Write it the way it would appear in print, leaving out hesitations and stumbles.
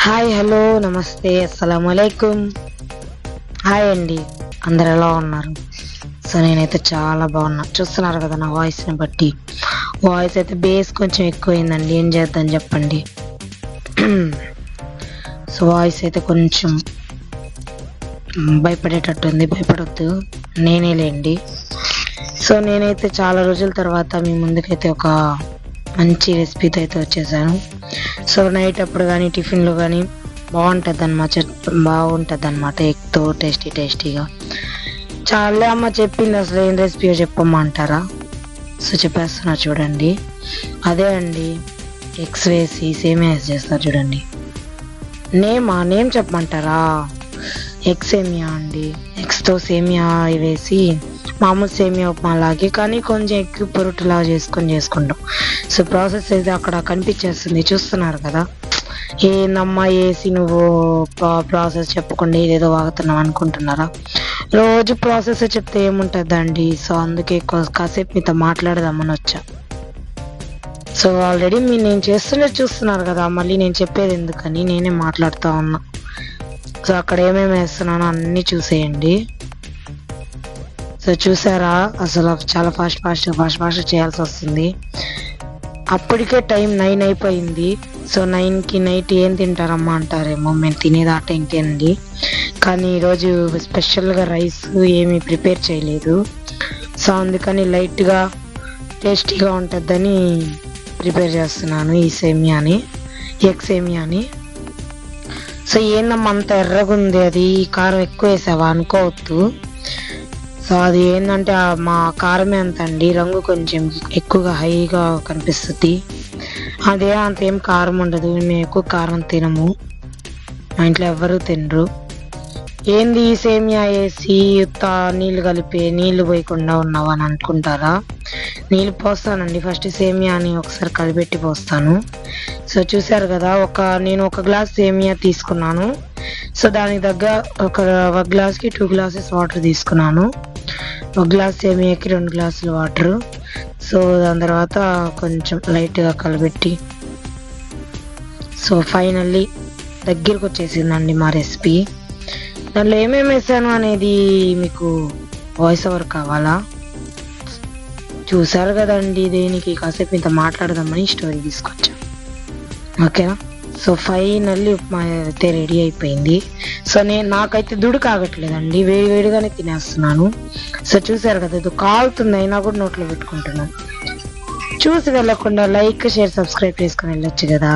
Hi, hello, నమస్తే, అస్సలం అలైకుం. హాయ్ అండి, అందరు ఎలా ఉన్నారు? సో నేనైతే చాలా బాగున్నా. చూస్తున్నారు కదా నా వాయిస్ని బట్టి. వాయిస్ అయితే బేస్ కొంచెం ఎక్కువైందండి, ఏం చేద్దాం చెప్పండి. సో వాయిస్ అయితే కొంచెం భయపడేటట్టుంది, భయపడొద్దు, నేనే లేండి. సో నేనైతే చాలా రోజుల తర్వాత మీ ముందుకైతే ఒక మంచి రెసిపీతో అయితే వచ్చేసాను. సో నైట్ అప్పుడు కానీ టిఫిన్లో కానీ బాగుంటుంది అనమాట ఎగ్తో టేస్టీగా. చాలా అమ్మ చెప్పింది, అసలు ఏం రెసిపీయో చెప్పమ్మా అంటారా? సో చెప్పేస్తున్నా చూడండి. అదే అండి, ఎగ్స్ వేసి సేమియా చేస్తారు చూడండి. నేమ్ చెప్పమంటారా? ఎగ్ సేమియా అండి. ఎగ్స్తో సేమియా వేసి మామూలు సేమియా ఉప్మా లాగే, కానీ కొంచెం ఎగ్ పొరుటులా చేసుకుంటాం. సో ప్రాసెస్ అయితే అక్కడ కనిపించేస్తుంది, చూస్తున్నారు కదా. ఏందమ్మా వేసి నువ్వు ప్రాసెస్ చెప్పకుండా ఏదేదో వాగుతున్నావు అనుకుంటున్నారా? రోజు ప్రాసెస్ చెప్తే ఏముంటుందండి. సో అందుకే కాసేపు మీతో మాట్లాడదామని వచ్చా. సో ఆల్రెడీ నేను చేస్తున్నది చూస్తున్నారు కదా, మళ్ళీ నేను చెప్పేది ఎందుకని నేనే మాట్లాడుతూ ఉన్నా. సో అక్కడ ఏమేమి వేస్తున్నానో అన్నీ చూసేయండి. సో చూసారా, అసలు చాలా ఫాస్ట్ చేయాల్సి వస్తుంది. అప్పటికే టైం 9 అయిపోయింది. సో 9కి నైట్ ఏం తింటారమ్మా అంటారేమో, మేము తినేది ఆ టైంకి అండి. కానీ ఈరోజు స్పెషల్గా రైస్ ఏమీ ప్రిపేర్ చేయలేదు. సో అందుకని లైట్గా టేస్టీగా ఉంటుందని ప్రిపేర్ చేస్తున్నాను ఈ సేమియాని, ఎగ్ సేమియాని. సో ఏందమ్మా అంత ఎర్రగా ఉంది, అది కారం ఎక్కువ వేసావా అనుకోవద్దు. సో అది ఏంటంటే మా కారమే అంత అండి, రంగు కొంచెం ఎక్కువగా హైగా కనిపిస్తుంది. అదే అంత ఏం కారం ఉండదు, మేము ఎక్కువ కారం తినము, మా ఇంట్లో ఎవరు తినరు. ఏంది సేమియా వేసి నీళ్ళు కలిపి నీళ్ళు పోయకుండా ఉన్నావు అని అనుకుంటారా? నీళ్ళు పోస్తానండి, ఫస్ట్ సేమియాని ఒకసారి కలిపెట్టి పోస్తాను. సో చూసారు కదా, నేను ఒక గ్లాస్ సేమియా తీసుకున్నాను. సో దానికి తగ్గ ఒక గ్లాస్కి 2 గ్లాసెస్ వాటర్ తీసుకున్నాను. ఒక గ్లాస్ సేమియాకి 2 గ్లాసులు వాటర్. సో దాని తర్వాత కొంచెం లైట్గా కలిపెట్టి, సో ఫైనల్లీ దగ్గరకు వచ్చేసిందండి మా రెసిపీ. దాంట్లో ఏమేమి వేసాను అనేది మీకు వాయిస్ ఓవర్ కావాలా? చూసారు కదండి, దేనికి కాసేపు ఇంత మాట్లాడదామని స్టోరీ తీసుకొచ్చా, ఓకేనా? సో ఫైనల్లీ ఉప్మా అయితే రెడీ అయిపోయింది. సో నాకైతే దుడు కాగట్లేదండి, వేడిగానే తినేస్తున్నాను. సో చూసారు కదా, ఇది కాలుతుంది, అయినా కూడా నోట్లో పెట్టుకుంటున్నాను. చూసి వెళ్ళకుండా లైక్, షేర్, సబ్స్క్రైబ్ చేసుకుని వెళ్ళొచ్చు కదా.